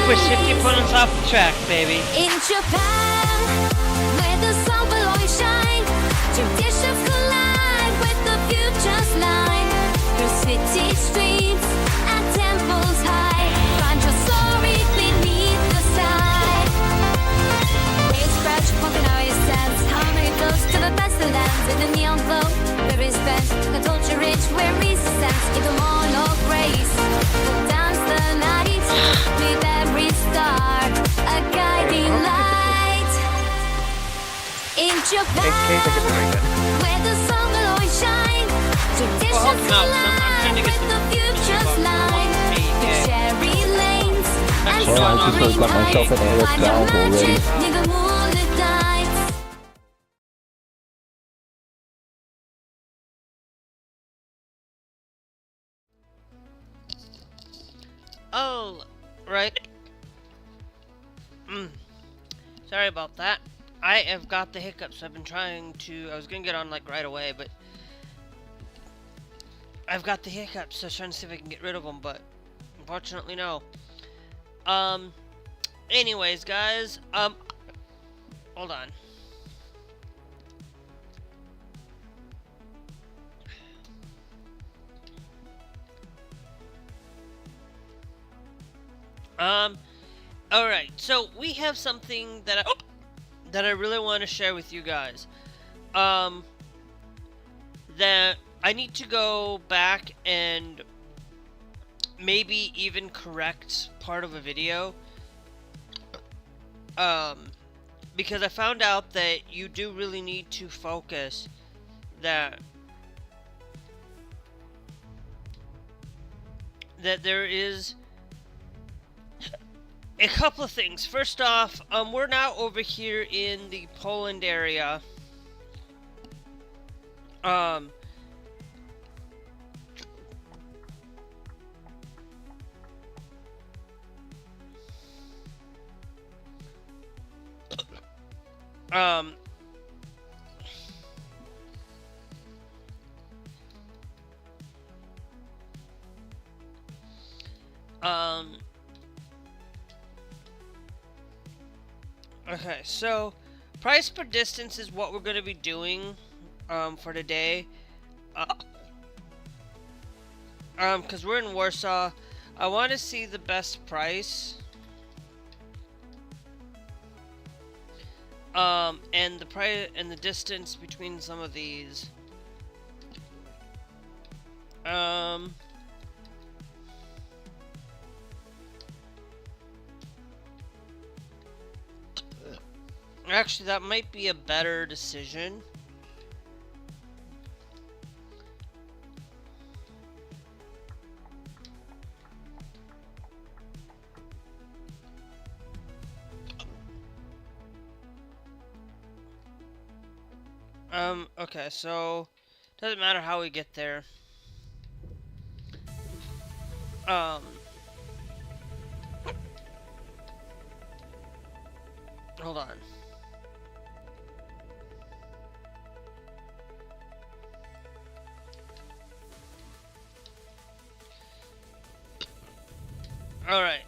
we're 50 points off the track, baby. In Japan, where the sun will always shine, traditions collide with the future's line. Through city streets and temples high, find your story beneath the sky. Waves scratch, walking out your sense. Harmony flows to the best of lands. With the neon glow, where is spent. The culture rich, where resistance. In the morn of grace, we'll dance the night with every star, a guiding light. In Japan, where the sun will always shine, traditions collide with the future's line. The cherry lanes and soaring heights, find your magic near the moonlit nights. Oh, right. Sorry about that. I have got the hiccups. I've been trying to. I was gonna get on like right away, but I've got the hiccups. So I was trying to see if I can get rid of them, but unfortunately, no. Anyways, guys. Hold on. Alright, so we have something that I really want to share with you guys. That I need to go back and maybe even correct part of a video. Because I found out that you do really need to focus that there is a couple of things. First off, we're now over here in the Poland area. Okay, so price per distance is what we're going to be doing for today. Because we're in Warsaw, I want to see the best price. And the price and the distance between some of these. Actually, that might be a better decision. Okay, so doesn't matter how we get there. Hold on. Alright,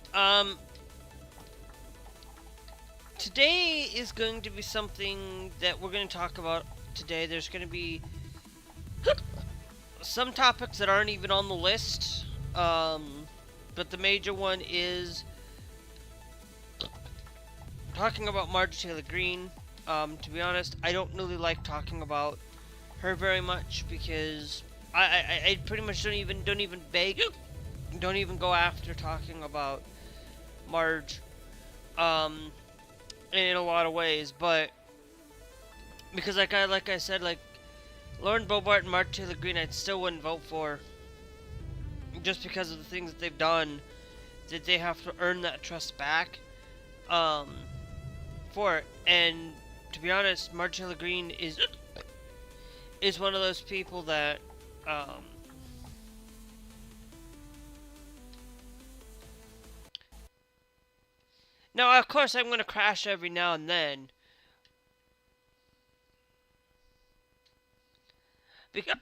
today is going to be something that we're going to talk about today. There's going to be some topics that aren't even on the list, but the major one is talking about Marjorie Taylor Greene. To be honest, I don't really like talking about her very much because I pretty much don't even go after talking about Marge in a lot of ways, but because like I said, like Lauren Boebert and Marjorie Taylor Greene, I still wouldn't vote for, just because of the things that they've done, that they have to earn that trust back for it. And to be honest, Marjorie Taylor Greene is one of those people that now, of course, I'm going to crash every now and then. Because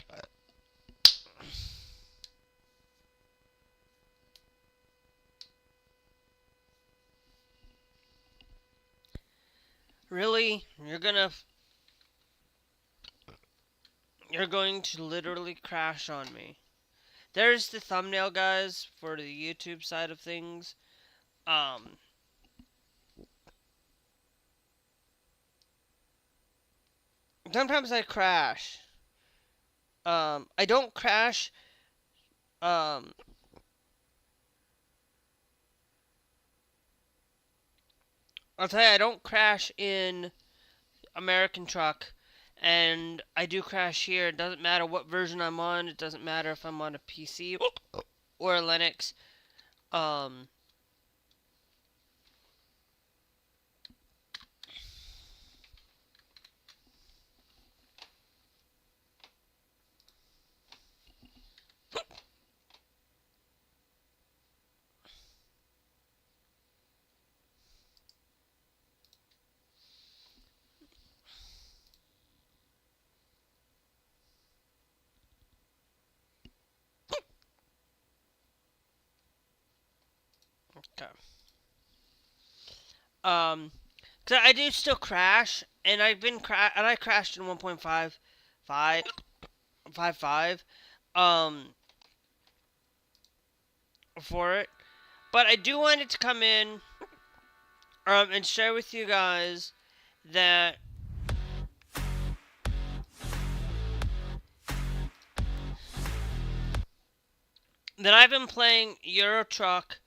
Really? You're going to literally crash on me. There's the thumbnail, guys, for the YouTube side of things. Sometimes I crash. I don't crash. Um, I'll tell you, I don't crash in American Truck, and I do crash here. It doesn't matter what version I'm on. It doesn't matter if I'm on a PC or a Linux. Um, okay. Um, 'Cause I do still crash, and I crashed in 1.55, for it. But I do want it to come in, and share with you guys that I've been playing Euro Truck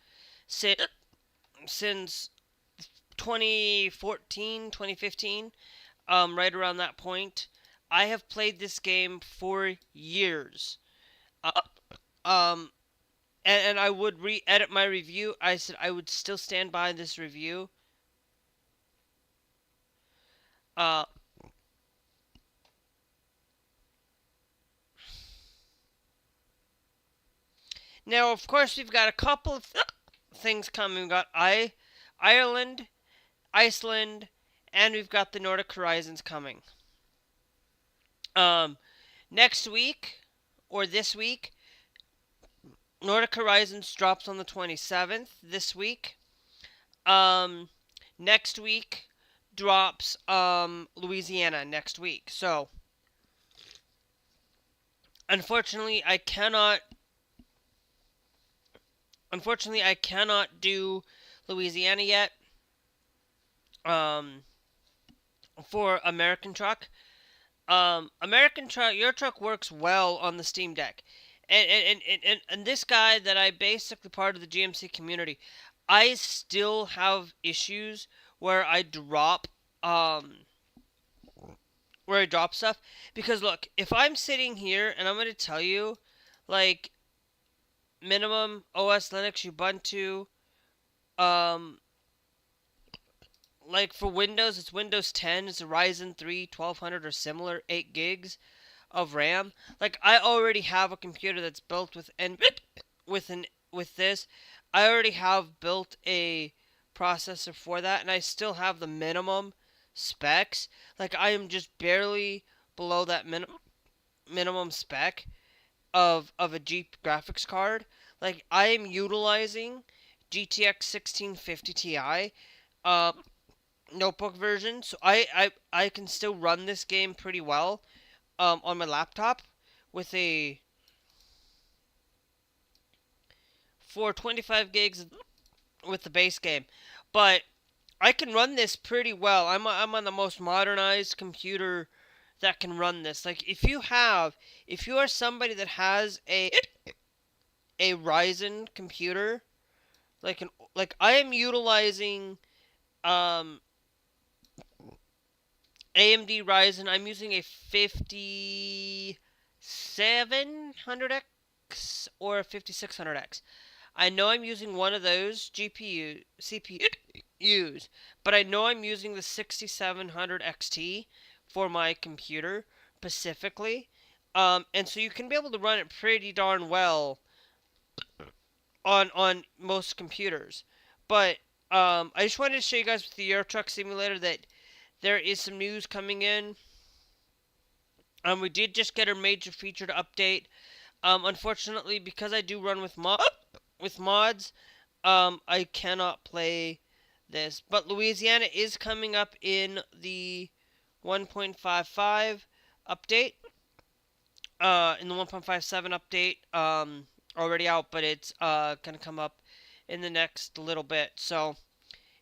since 2014, 2015, right around that point. I have played this game for years. Uh, um, and I would re-edit my review. I said I would still stand by this review. Uh, Now, of course, we've got a couple of things coming. We've got Ireland, Iceland, and we've got the Nordic Horizons coming. Next week, or this week, Nordic Horizons drops on the 27th this week. Next week drops Louisiana next week. So, unfortunately, I cannot do Louisiana yet. For American Truck. American Truck, your truck works well on the Steam Deck. And this guy that I basically part of the GMC community, I still have issues where I drop stuff. Because look, if I'm sitting here and I'm going to tell you, like, minimum OS Linux Ubuntu, like for Windows, it's Windows 10, it's a Ryzen 3 1200 or similar, 8 gigs of RAM. Like, I already have a computer that's built with this. I already have built a processor for that, and I still have the minimum specs. Like, I am just barely below that minimum spec of a graphics card. Like, I am utilizing GTX 1650 Ti notebook version, so I can still run this game pretty well on my laptop with a 425 gigs with the base game. But I can run this pretty well. I'm on the most modernized computer that can run this. Like, if you are somebody that has a Ryzen computer, like I am utilizing AMD Ryzen. I'm using a 5700X or a 5600X. I know I'm using one of those CPUs, but I know I'm using the 6700 XT for my computer specifically. And so you can be able to run it pretty darn well on most computers. But I just wanted to show you guys with the Euro Truck Simulator that there is some news coming in. We did just get a major featured update. Unfortunately, because I do run with mods, I cannot play this. But Louisiana is coming up in the 1.55 update. In the 1.57 update, already out, but it's gonna come up in the next little bit. So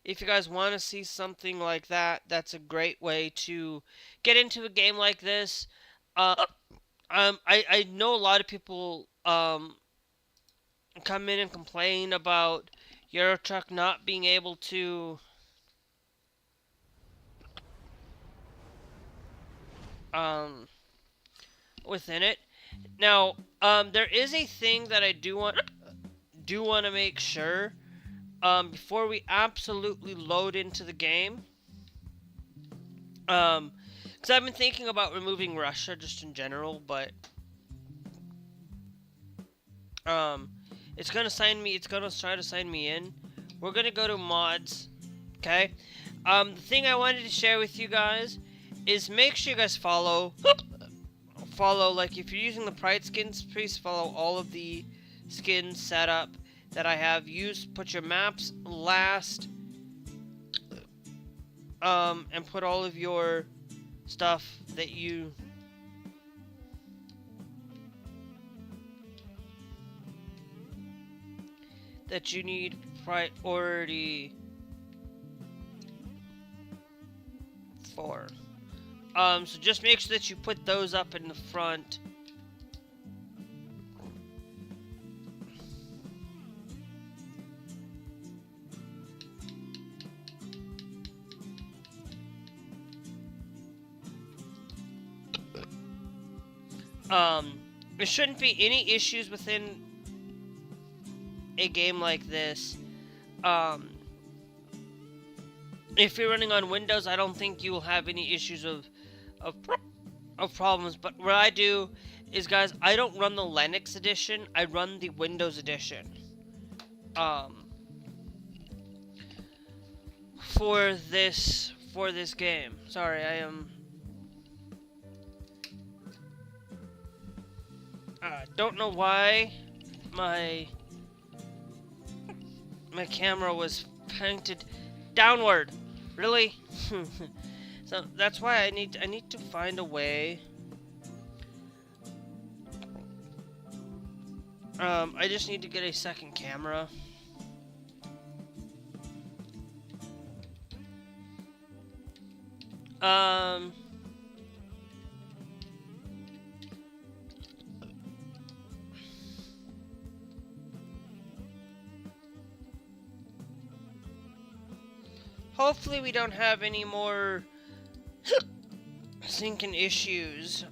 if you guys want to see something like that, that's a great way to get into a game like this. I know a lot of people come in and complain about EuroTruck not being able to within it. Now, there is a thing that I do want to make sure before we absolutely load into the game. Because I've been thinking about removing Russia just in general, but it's gonna try to sign me in. We're gonna go to mods, okay? The thing I wanted to share with you guys is make sure you guys follow, like if you're using the Pride skins, please follow all of the skins setup that I have. Put your maps last, and put all of your stuff that you need priority for. So just make sure that you put those up in the front. There shouldn't be any issues within a game like this. If you're running on Windows, I don't think you will have any issues of problems. But what I do is, guys, I don't run the Linux edition. I run the Windows edition. For this game. Sorry, I am. Don't know why my camera was painted downward. Really? So that's why I need to find a way. I just need to get a second camera. Hopefully we don't have any more syncing issues,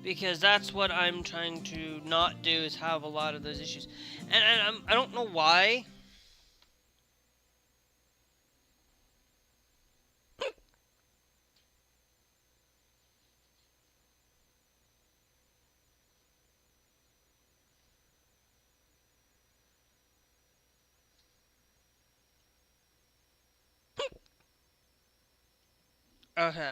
because that's what I'm trying to not do, is have a lot of those issues, and I don't know why. Okay.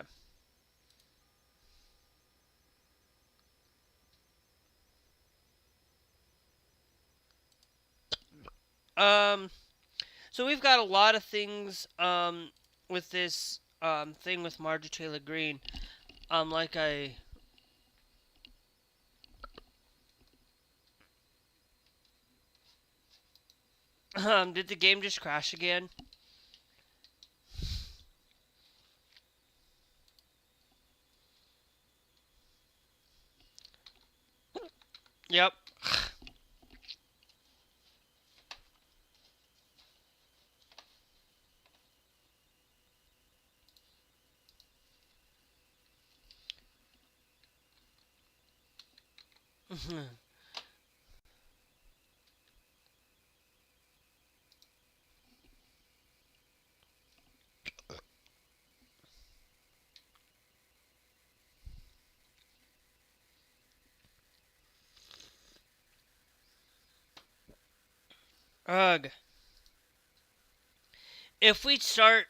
So we've got a lot of things, with this, thing with Marjorie Taylor Greene. Like did the game just crash again? Yep. Ugh. If we start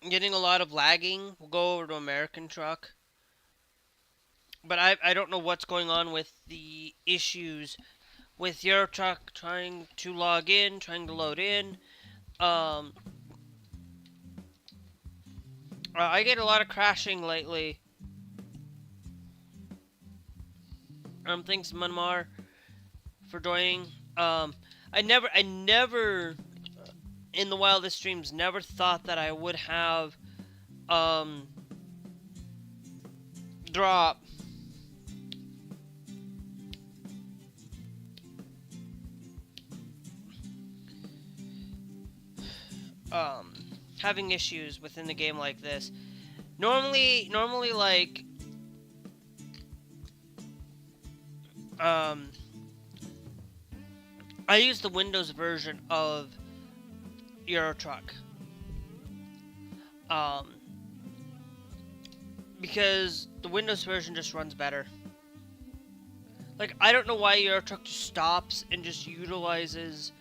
getting a lot of lagging, we'll go over to American Truck. But I don't know what's going on with the issues with EuroTruck trying to log in, trying to load in. I get a lot of crashing lately. Thanks Munmar for joining. I never in the wildest dreams never thought that I would have drop having issues within the game like this. Normally like I use the Windows version of EuroTruck. Because the Windows version just runs better. Like, I don't know why EuroTruck just stops and just utilizes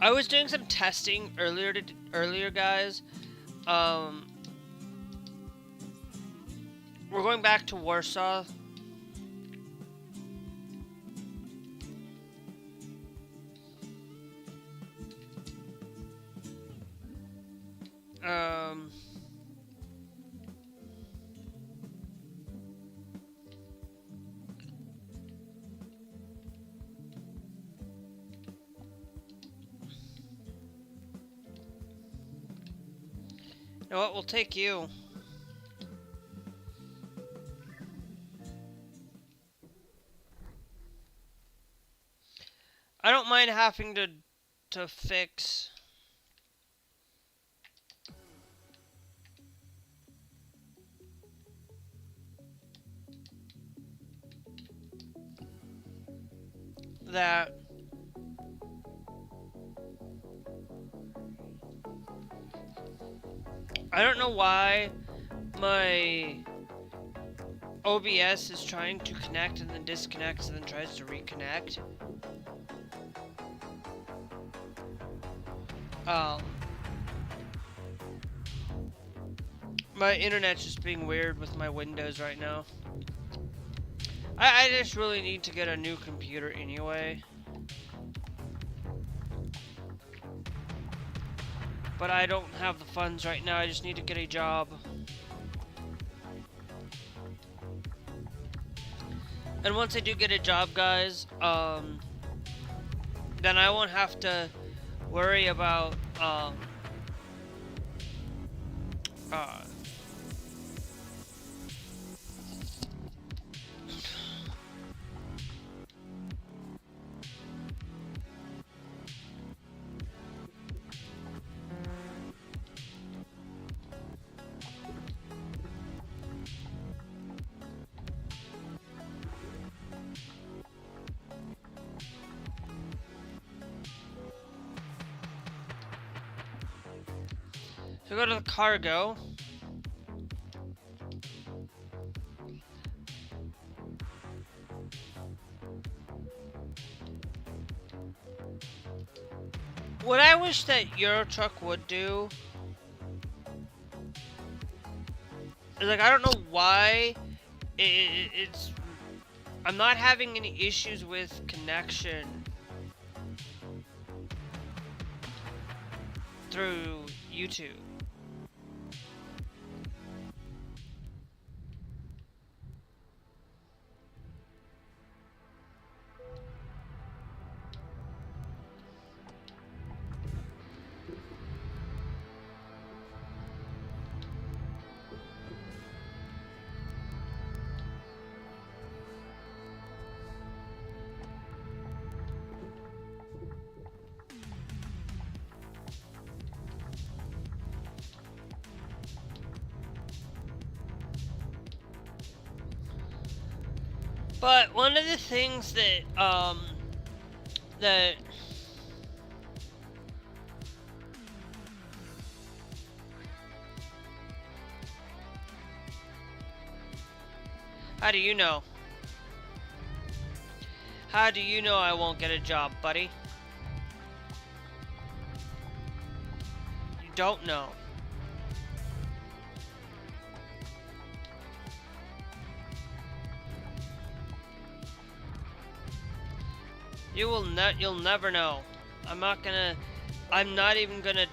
I was doing some testing earlier, guys. We're going back to Warsaw. You know what? We'll take you. I don't mind having to fix that. I don't know why my OBS is trying to connect and then disconnects and then tries to reconnect. My internet's just being weird with my Windows right now. I just really need to get a new computer anyway. But I don't have the funds right now, I just need to get a job. And once I do get a job, guys, then I won't have to worry about, so go to the cargo. What I wish that EuroTruck would do is, like, I don't know why it's I'm not having any issues with connection through YouTube. But one of the things that, how do you know? How do you know I won't get a job, buddy? You don't know. You'll never know. I'm not even gonna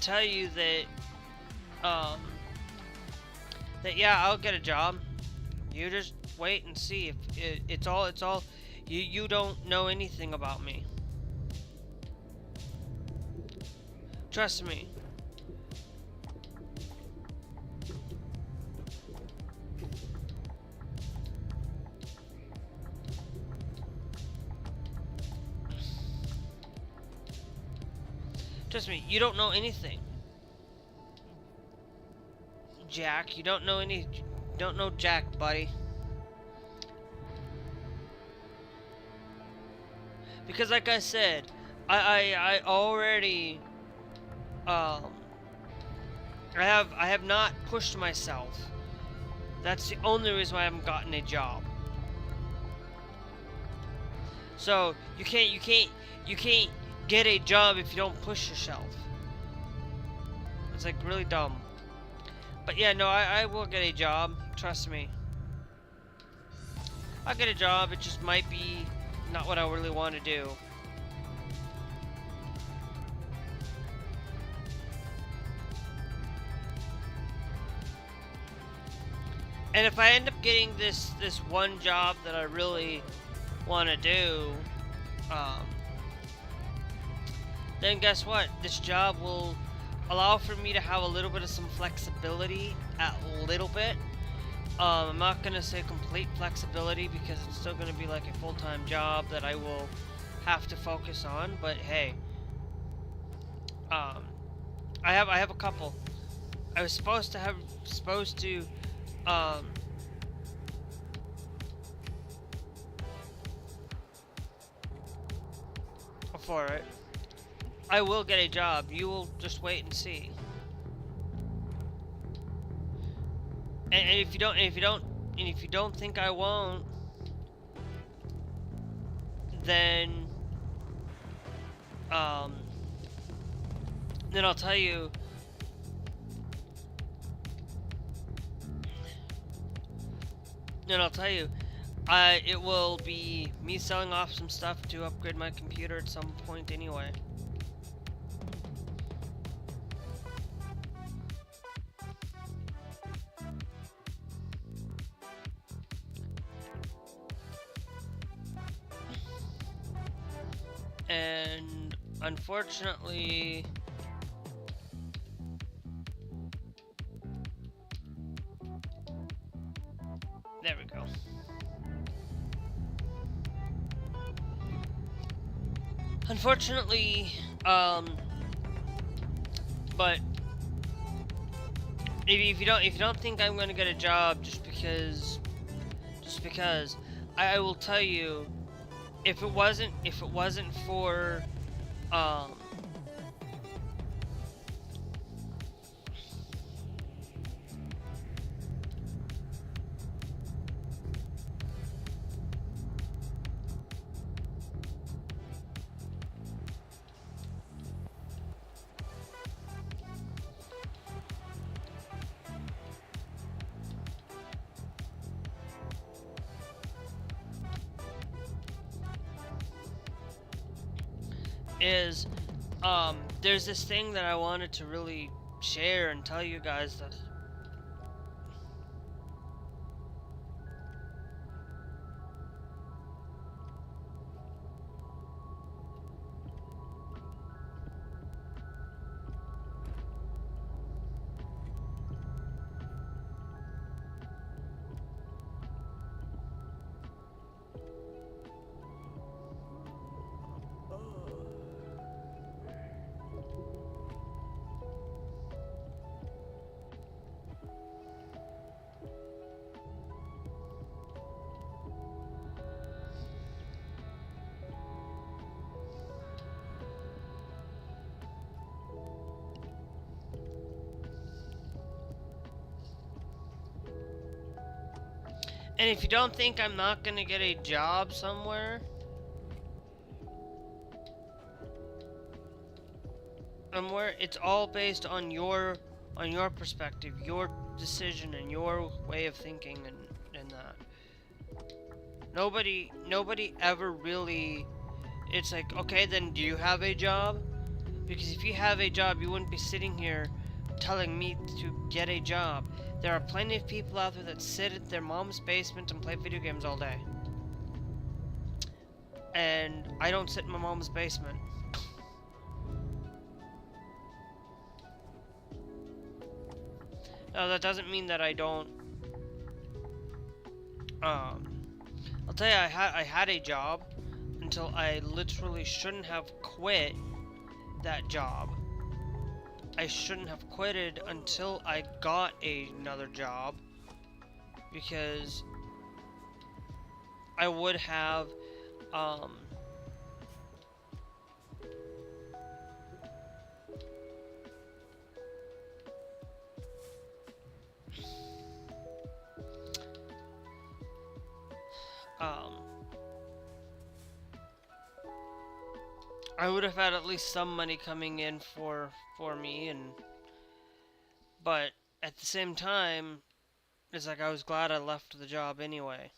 tell you that, that yeah, I'll get a job. You just wait and see. If it's all, you don't know anything about me. Trust me. Trust me, you don't know anything. Jack, you don't know Jack, buddy. Because like I said, I already I have not pushed myself. That's the only reason why I haven't gotten a job. So you can't get a job if you don't push yourself. It's like really dumb. But yeah, no, I will get a job. Trust me. I'll get a job. It just might be not what I really want to do. And if I end up getting this one job that I really want to do, then guess what? This job will allow for me to have a little bit of some flexibility, a little bit. I'm not gonna say complete flexibility because it's still gonna be like a full-time job that I will have to focus on. But hey, I have a couple. I was supposed to for it. I will get a job. You will just wait and see. And if you don't think I won't, then I'll tell you. It will be me selling off some stuff to upgrade my computer at some point anyway. And unfortunately, there we go. Unfortunately, but if you don't think I'm gonna get a job just because I will tell you, if it wasn't for is there's this thing that I wanted to really share and tell you guys that and if you don't think I'm not gonna get a job somewhere, it's all based on your perspective, your decision, and your way of thinking, and that. Nobody ever really it's like, okay, then do you have a job? Because if you have a job, you wouldn't be sitting here telling me to get a job. There are plenty of people out there that sit in their mom's basement and play video games all day. And I don't sit in my mom's basement. Now, that doesn't mean that I don't... I'll tell you, I had a job until I literally shouldn't have quit that job. I shouldn't have quitted until I got another job, because I would have I would have had at least some money coming in for me, but at the same time, it's like I was glad I left the job anyway.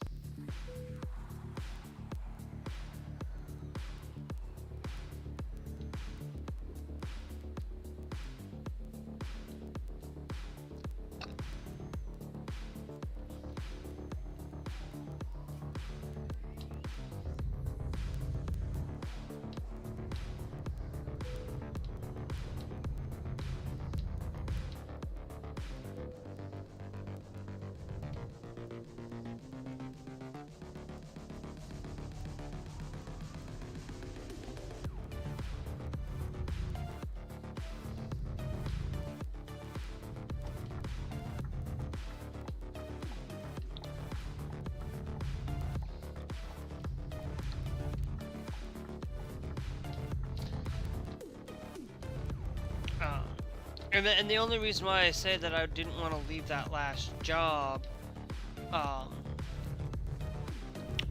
And the only reason why I say that I didn't want to leave that last job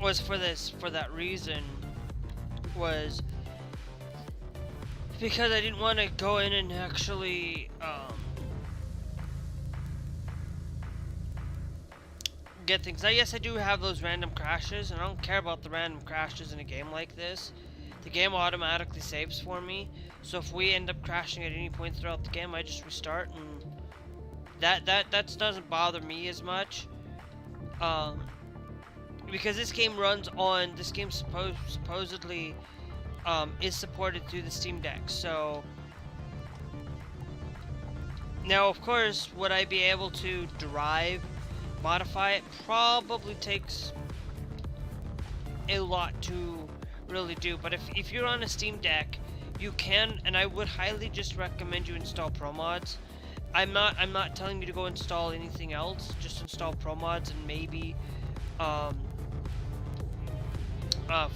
was for that reason, was because I didn't want to go in and actually get things. Now, yes, I do have those random crashes, and I don't care about the random crashes in a game like this. The game automatically saves for me, so if we end up crashing at any point throughout the game, I just restart, and that doesn't bother me as much, because this game supposedly is supported through the Steam Deck. So now, of course, would I be able to modify it? Probably takes a lot to really do, but if you're on a Steam Deck, you can, and I would highly just recommend you install Pro Mods. I'm not telling you to go install anything else. Just install Pro Mods and maybe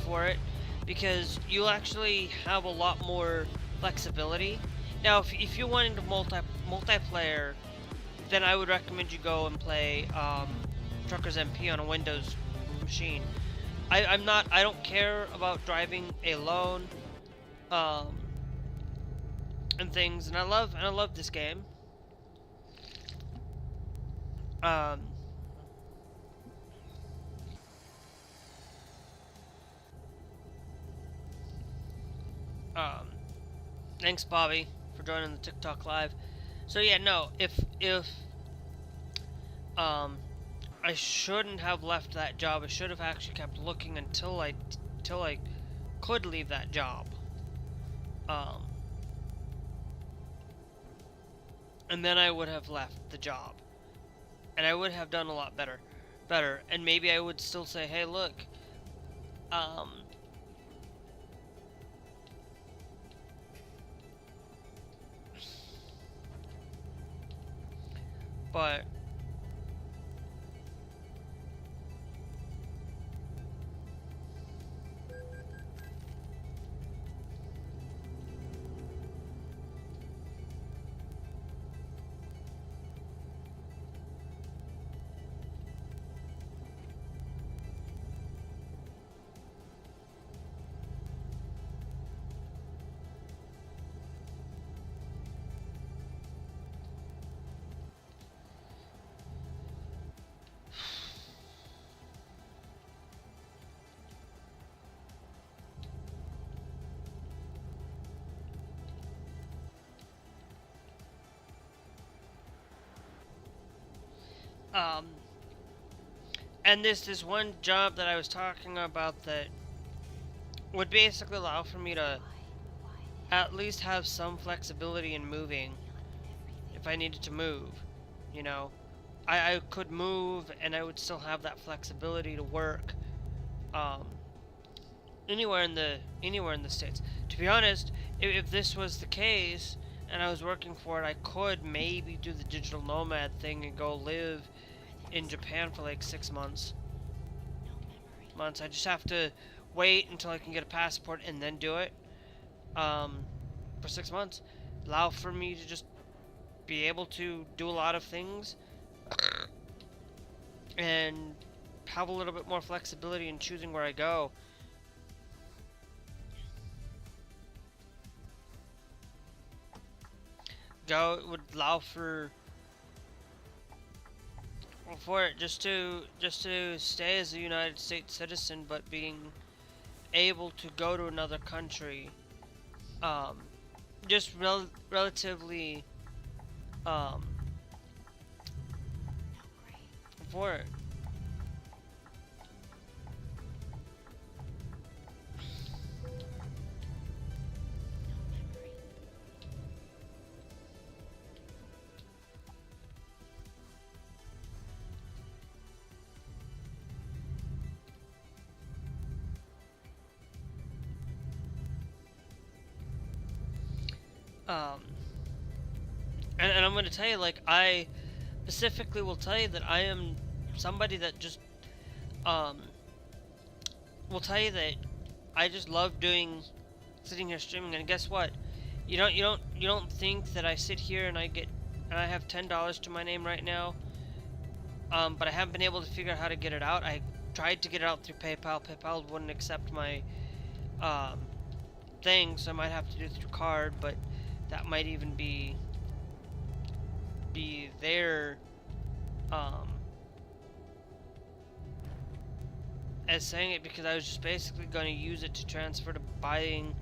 for it, because you'll actually have a lot more flexibility. Now, if you're wanting to multiplayer, then I would recommend you go and play Truckers MP on a Windows machine. I don't care about driving alone, and things, and I love this game. Thanks, Bobby, for joining the TikTok live. So yeah, no, if I shouldn't have left that job. I should have actually kept looking until I could leave that job. And then I would have left the job, and I would have done a lot better, and maybe I would still say, hey, look, but Um, and this one job that I was talking about that would basically allow for me to at least have some flexibility in moving if I needed to move, you know. I could move and I would still have that flexibility to work um, anywhere in the States. To be honest, if this was the case and I was working for it, I could maybe do the digital nomad thing and go live in Japan for like 6 months. I just have to wait until I can get a passport and then do it for 6 months. Allow for me to just be able to do a lot of things and have a little bit more flexibility in choosing where I go. It would allow for it just to stay as a United States citizen, but being able to go to another country, just relatively for it. And I'm going to tell you, like, I specifically will tell you that I am somebody that just, will tell you that I just love sitting here streaming. And guess what? You don't think that I sit here and I have $10 to my name right now, but I haven't been able to figure out how to get it out. I tried to get it out through PayPal. PayPal wouldn't accept my, thing, so I might have to do it through card, but that might even be there as saying it, because I was just basically going to use it to transfer to buying.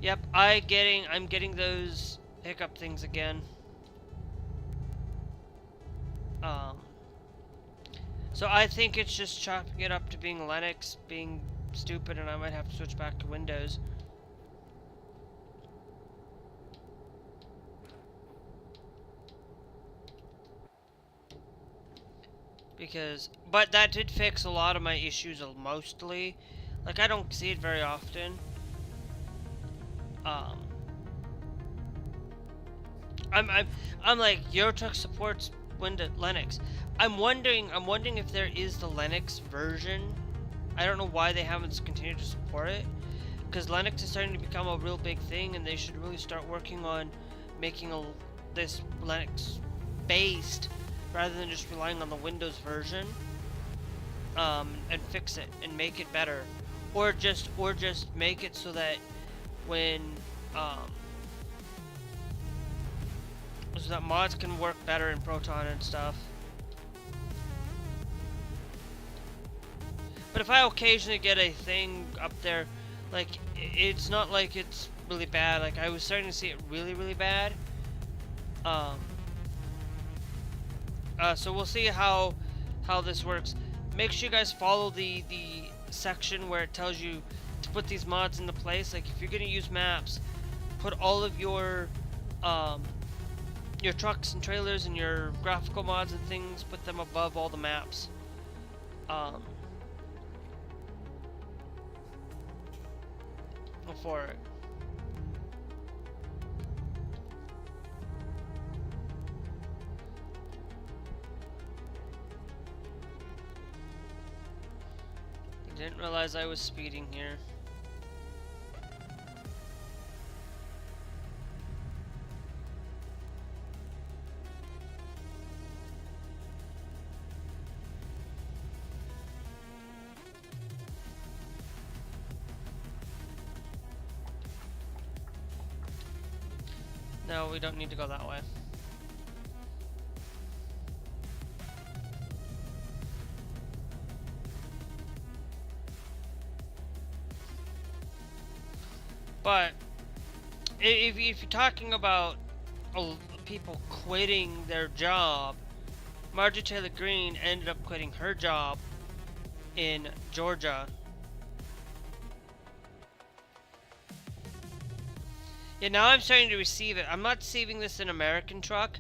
Yep, I'm getting those hiccup things again. So I think it's just chopping it up to being Linux, being stupid, and I might have to switch back to Windows. But that did fix a lot of my issues mostly. Like, I don't see it very often. I'm like, Eurotruck supports Windows Linux. I'm wondering if there is the Linux version. I don't know why they haven't continued to support it, because Linux is starting to become a real big thing, and they should really start working on making this Linux based rather than just relying on the Windows version, and fix it and make it better, or just make it so that when so that mods can work better in Proton and stuff. But if I occasionally get a thing up there, like, it's not like it's really bad. Like, I was starting to see it really, really bad. So we'll see how this works. Make sure you guys follow the section where it tells you to put these mods into place. Like, if you're gonna use maps, put all of your trucks and trailers and your graphical mods and things, put them above all the maps. For it. I didn't realize I was speeding here. No, we don't need to go that way. But if you're talking about people quitting their job. Marjorie Taylor Greene ended up quitting her job in Georgia. Yeah, now I'm starting to receive it. I'm not receiving this in American truck.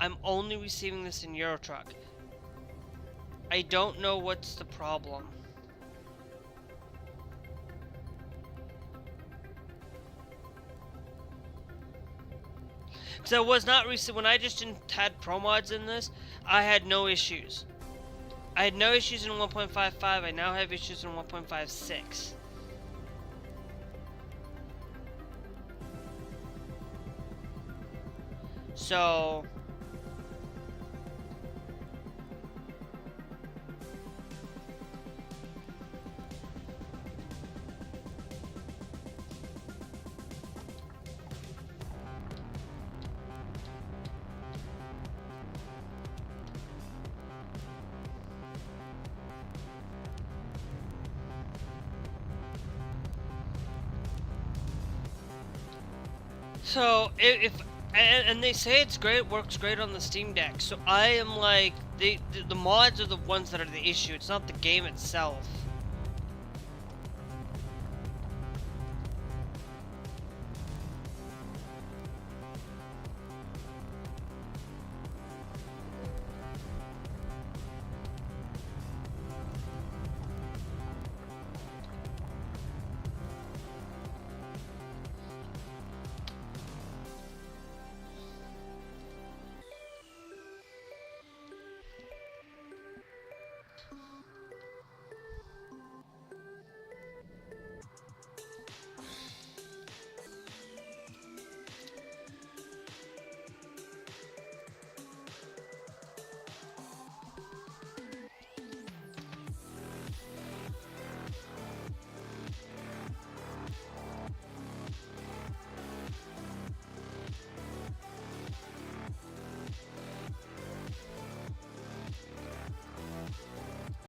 I'm only receiving this in Euro truck. I don't know what's the problem. So it was not recent when I just had pro mods in this. I had no issues. I had no issues in 1.55. I now have issues in 1.56. So if and they say it's great, works great on the Steam Deck. So I am like, the mods are the ones that are the issue. It's not the game itself.